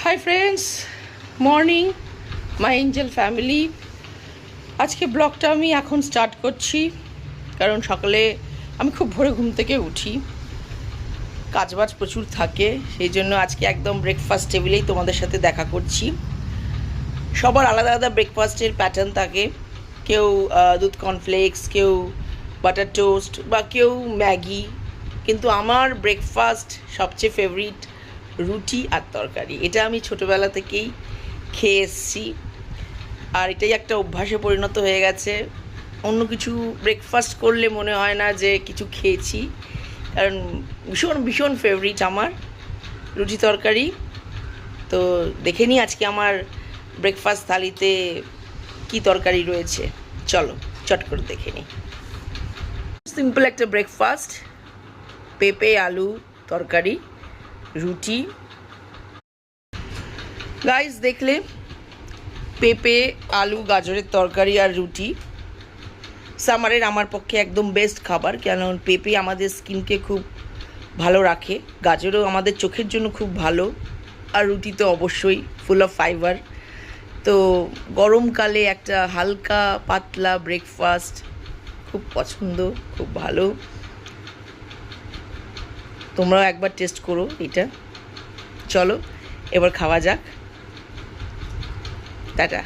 Hi friends, morning my Angel family. আজকে ব্লগটা আমি এখন স্টার্ট করছি, কারণ সকালে আমি খুব ভোরে ঘুম থেকে উঠি, কাজবাজ প্রচুর থাকে, সেই জন্য আজকে একদম ব্রেকফাস্ট টেবিলেই তোমাদের সাথে দেখা করছি। সবার আলাদা আলাদা ব্রেকফাস্টের প্যাটার্ন থাকে, কেউ দুধ কর্নফ্লেক্স, কেউ বাটার টোস্ট বা কেউ ম্যাগি, কিন্তু আমার ব্রেকফাস্ট সবচেয়ে ফেভারিট রুটি আর তরকারি। এটা আমি ছোটোবেলা থেকেই খেয়ে এসেছি, আর এটাই একটা অভ্যাসে পরিণত হয়ে গেছে। অন্য কিছু ব্রেকফাস্ট করলে মনে হয় না যে কিছু খেয়েছি, কারণ ভীষণ ভীষণ ফেভারিট আমার রুটি তরকারি। তো দেখে নিই আজকে আমার ব্রেকফাস্ট থালিতে কি তরকারি রয়েছে, চলো চট করে দেখে নিই। সিম্পল একটা ব্রেকফাস্ট, পেঁপে আলু তরকারি, রুটি। গাইস দেখলে, পেঁপে আলু গাজরের তরকারি আর রুটি সামারের আমার পক্ষে একদম বেস্ট খাবার, কারণ পেঁপে আমাদের স্কিনকে খুব ভালো রাখে, গাজরও আমাদের চোখের জন্য খুব ভালো, আর রুটি তো অবশ্যই ফুল অফ ফাইবার। তো গরমকালে একটা হালকা পাতলা ব্রেকফাস্ট খুব পছন্দ, খুব ভালো। তোমরাও একবার টেস্ট করো এটা। চলো এবার খাওয়া যাক, টাটা।